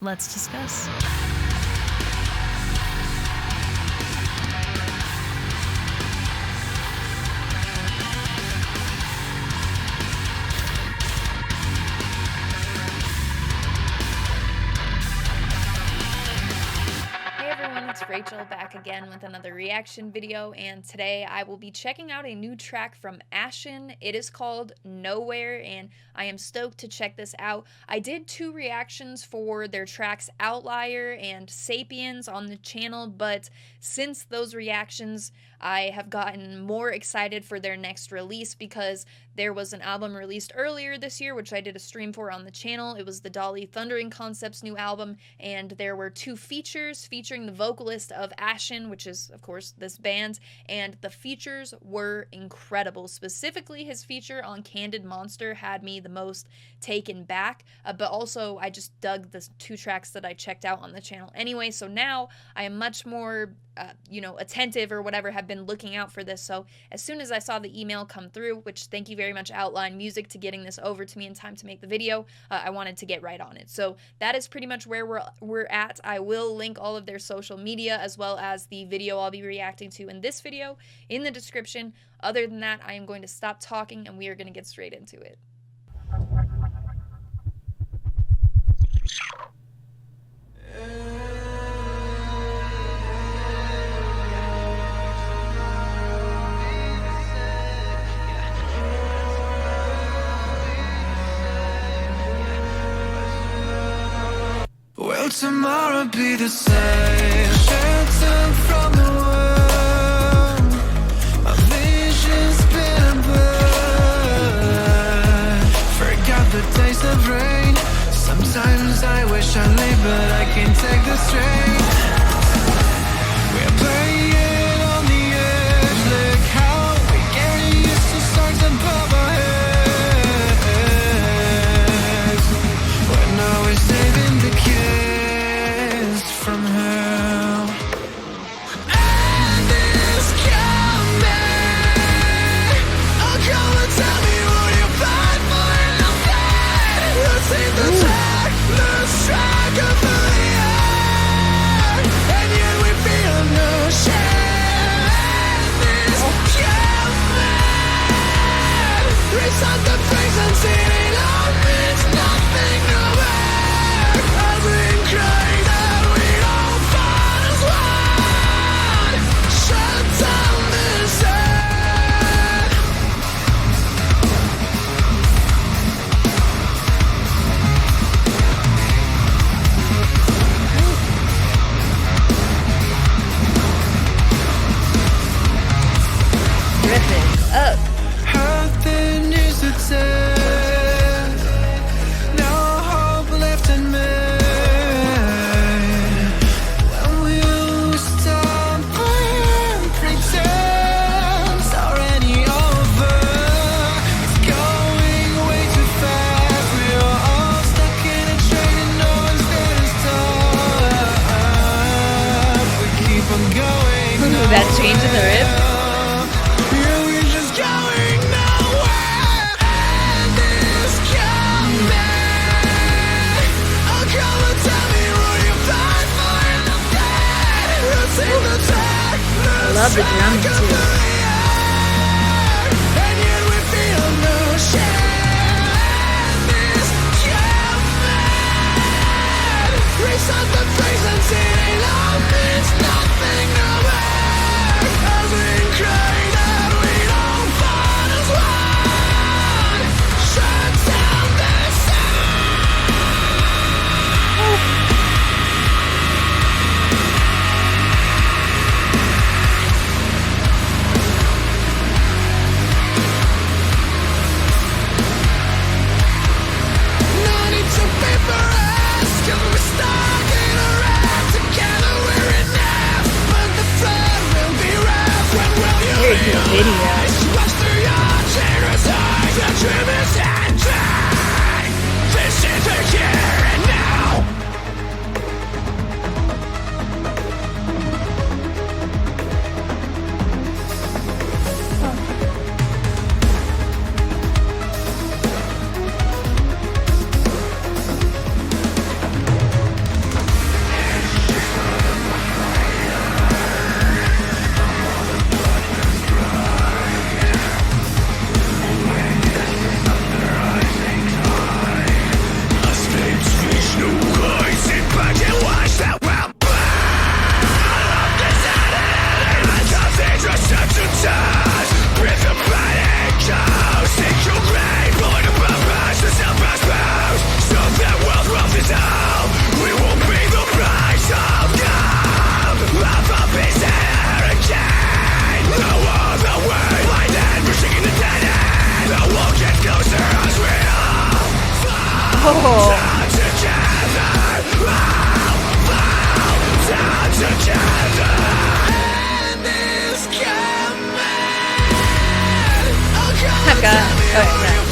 Let's discuss. Rachel back again with another reaction video, and today I will be checking out a new track from Ashen. It is called Nowhere, and I am stoked to check this out. I did 2 reactions for their tracks Outlier and Sapiens on the channel, but since those reactions I have gotten more excited for their next release because there was an album released earlier this year which I did a stream for on the channel. It was the Dolly Thundering Concepts new album, and there were 2 features featuring the vocalist of Ashen, which is of course this band, and the features were incredible. Specifically his feature on Candid Monster had me the most taken back, but also I just dug the 2 tracks that I checked out on the channel anyway, so now I am much more attentive or whatever, have been looking out for this. So as soon as I saw the email come through, which thank you very much Outline Music to getting this over to me in time to make the video, I wanted to get right on it. So that is pretty much where we're at. I will link all of their social media as well as the video I'll be reacting to in this video in the description. Other than that, I am going to stop talking and we are going to get straight into it. Will tomorrow be the same? Shelter from the world, my vision's been blurred. Forgot the taste of rain. Sometimes I wish I lay, but I can't take the strain. We're playing on the edge. Look how we get used to stars above our heads. We're now we're saving the kids from hell. And it's coming. Oh, come and tell me, will you fight for nothing? You'll take the track, lose track of who we are, and yet we feel no shame. And it's coming. Reset the face and see it all means nothing nowhere. I've been crying that we don't fight as one. Shut down this earth. Rip it up. Heard the news that said no hope left in me. When will we stop and pretend it's already over? It's going way too fast. We're all stuck in a train and no one's there to stop. We keep on going. Ooh, that change in the rip. Yeah, we're just going nowhere. And it's coming. Oh, come and tell me, will you fight for nothing? We'll take the track, Love the drums too. and yet we feel no shame. And it's coming. Reset the face and see it all means nothing nowhere. I've been crying that we don't fight as one. Shut down this No need to be for us, 'cause we're stuck in a rat. Together we're enough, but the flood will be rough. When will you Very good video. realize? Watch through your tears eyes. The dream is ending. This is the here and now.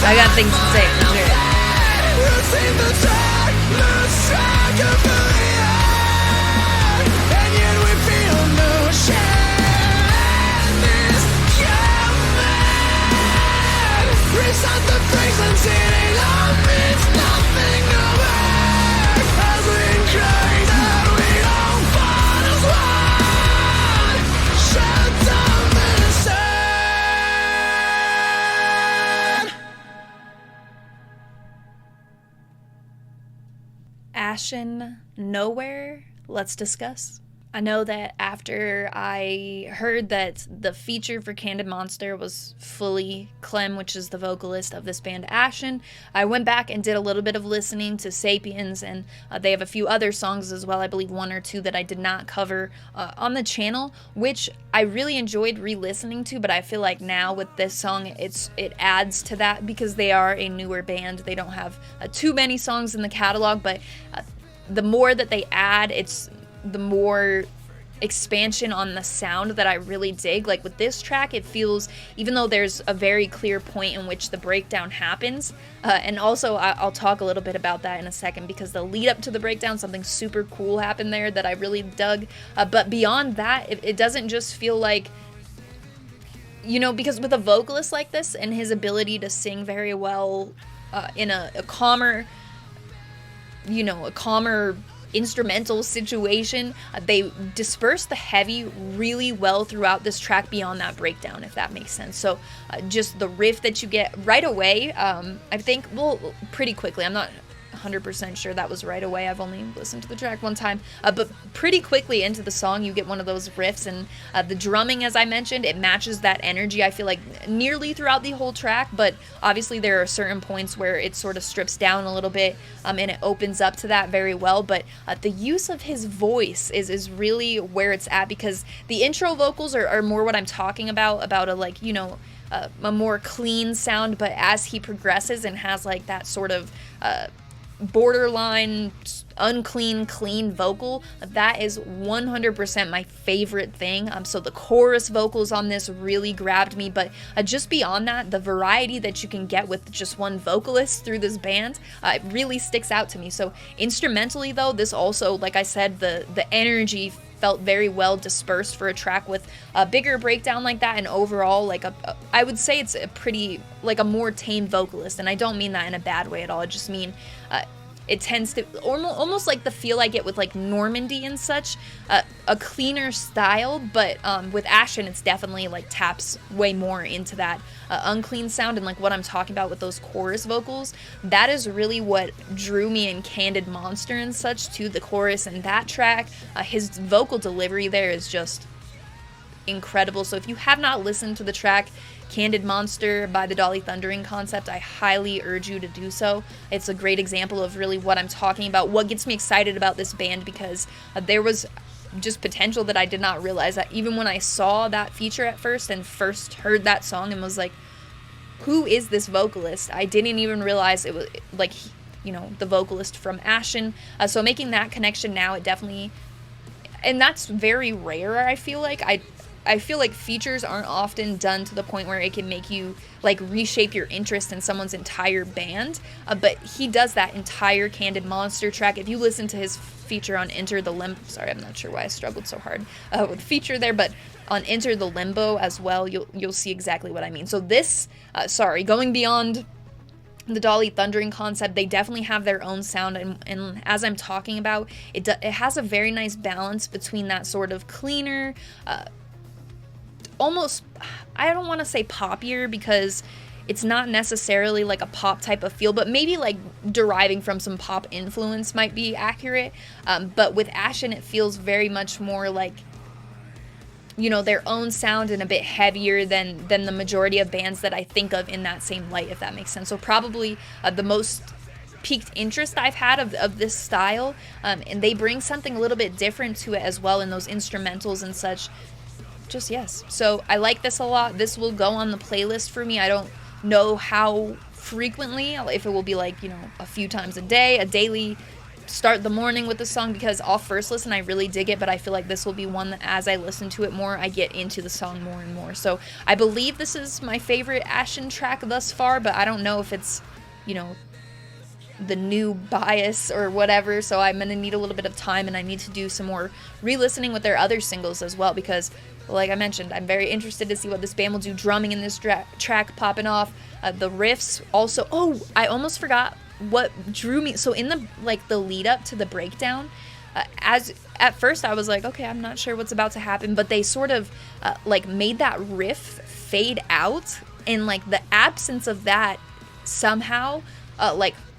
I got things to say for sure. Receive the track, lose track of who we are, and yet we feel no shame is human. Reset the frequency, love means nothing nowhere, as we cry that we all fall as one. Shut down the sun. Ashen, Nowhere, let's discuss. I know that after I heard that the feature for Candid Monster was fully Clem, which is the vocalist of this band Ashen, I went back and did a little bit of listening to Sapiens, and they have a few other songs as well, I believe one or two that I did not cover on the channel, which I really enjoyed re-listening to, but I feel like now with this song, it adds to that because they are a newer band. They don't have too many songs in the catalog, but the more that they add, it's the more expansion on the sound that I really dig. Like with this track, it feels, even though there's a very clear point in which the breakdown happens, and also I'll talk a little bit about that in a second, because the lead up to the breakdown, something super cool happened there that I really dug, but beyond that, it doesn't just feel like, you know, because with a vocalist like this and his ability to sing very well in a calmer, you know, a calmer instrumental situation, they disperse the heavy really well throughout this track beyond that breakdown, if that makes sense. So just the riff that you get right away, I think, well, pretty quickly, I'm not 100% sure that was right away, I've only listened to the track one time, but pretty quickly into the song you get one of those riffs, and the drumming, as I mentioned, it matches that energy, I feel like, nearly throughout the whole track, but obviously there are certain points where it sort of strips down a little bit, and it opens up to that very well, but the use of his voice is really where it's at, because the intro vocals are more what I'm talking about a, like, you know, a more clean sound, but as he progresses and has like that sort of borderline unclean clean vocal, that is 100% my favorite thing. So the chorus vocals on this really grabbed me, but just beyond that, the variety that you can get with just one vocalist through this band, it really sticks out to me. So instrumentally though, this also, like I said, the energy felt very well dispersed for a track with a bigger breakdown like that, and overall, like I would say it's a pretty, like a more tame vocalist, and I don't mean that in a bad way at all. I just mean it tends to almost like the feel I get with like Normandy and such, a cleaner style, but with Ashen it's definitely like taps way more into that unclean sound, and like what I'm talking about with those chorus vocals, that is really what drew me in Candid Monster and such to the chorus and that track. His vocal delivery there is just incredible. So if you have not listened to the track Candid Monster by the Dolly Thundering Concept, I highly urge you to do so. It's a great example of really what I'm talking about, what gets me excited about this band, because there was just potential that I did not realize. That even when I saw that feature at first and first heard that song and was like, who is this vocalist? I didn't even realize it was like, you know, the vocalist from Ashen. So making that connection now, it definitely, and that's very rare, I feel like. I feel like features aren't often done to the point where it can make you like reshape your interest in someone's entire band, but he does that entire Candid Monster track. If you listen to his feature on Enter the Limbo, sorry, I'm not sure why I struggled so hard with feature there, but on Enter the Limbo as well, you'll see exactly what I mean. So this, going beyond the Dolly Thundering Concept, they definitely have their own sound, and as I'm talking about, it has a very nice balance between that sort of cleaner, almost, I don't want to say poppier because it's not necessarily like a pop type of feel, but maybe like deriving from some pop influence might be accurate. But with Ashen, it feels very much more like, you know, their own sound and a bit heavier than the majority of bands that I think of in that same light, if that makes sense. So probably the most piqued interest I've had of this style, and they bring something a little bit different to it as well in those instrumentals and such. Just yes. So I like this a lot. This will go on the playlist for me. I don't know how frequently, if it will be like, you know, a few times a day, a daily start the morning with the song, because off first listen I really dig it, but I feel like this will be one that as I listen to it more, I get into the song more and more. So I believe this is my favorite Ashen track thus far, but I don't know if it's, you know, the new bias or whatever, so I'm gonna need a little bit of time, and I need to do some more re-listening with their other singles as well, because like I mentioned, I'm very interested to see what this band will do drumming in this track, popping off. The riffs also, oh, I almost forgot what drew me. So in the the lead up to the breakdown, as at first I was like, okay, I'm not sure what's about to happen, but they sort of made that riff fade out, and like the absence of that somehow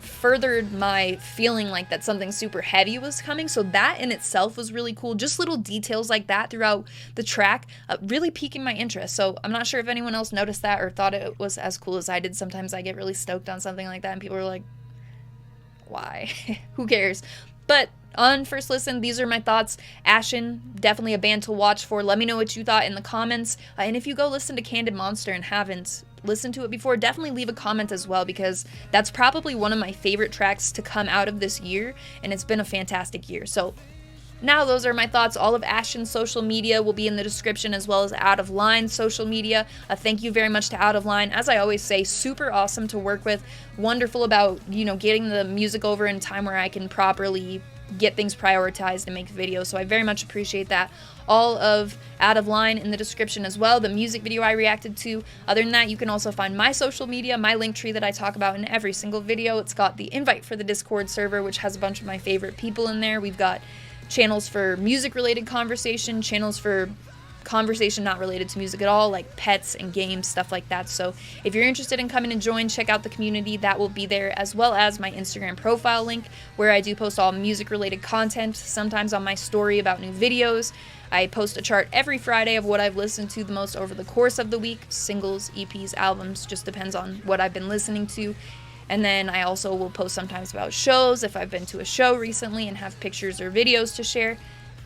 furthered my feeling like that something super heavy was coming. So that in itself was really cool. Just little details like that throughout the track really piquing my interest. So I'm not sure if anyone else noticed that or thought it was as cool as I did. Sometimes I get really stoked on something like that and people are like, why? Who cares? But on first listen, these are my thoughts. Ashen, definitely a band to watch for. Let me know what you thought in the comments. And if you go listen to Candid Monster and haven't listened to it before, definitely leave a comment as well, because that's probably one of my favorite tracks to come out of this year, and it's been a fantastic year. So now those are my thoughts. All of Ashen's social media will be in the description, as well as Out of Line social media. Thank you very much to Out of Line. As I always say, super awesome to work with. Wonderful about, you know, getting the music over in time where I can properly get things prioritized and make videos. So I very much appreciate that. All of Out of Line in the description as well, the music video I reacted to. Other than that, you can also find my social media, my link tree that I talk about in every single video. It's got the invite for the Discord server, which has a bunch of my favorite people in there. We've got channels for music-related conversation, channels for conversation not related to music at all, like pets and games, stuff like that. So if you're interested in coming and join, check out the community. That will be there, as well as my Instagram profile link, where I do post all music-related content, sometimes on my story about new videos. I post a chart every Friday of what I've listened to the most over the course of the week, singles, EPs, albums, just depends on what I've been listening to. And then I also will post sometimes about shows, if I've been to a show recently and have pictures or videos to share.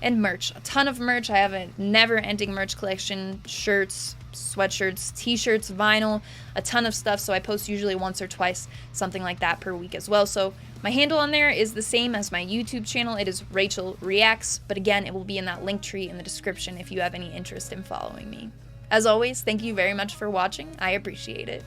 And merch, a ton of merch. I have a never-ending merch collection, shirts, sweatshirts, t-shirts, vinyl, a ton of stuff. So I post usually once or twice, something like that per week as well. So my handle on there is the same as my YouTube channel. It is Rachel Reacts, but again, it will be in that link tree in the description if you have any interest in following me. As always, thank you very much for watching. I appreciate it.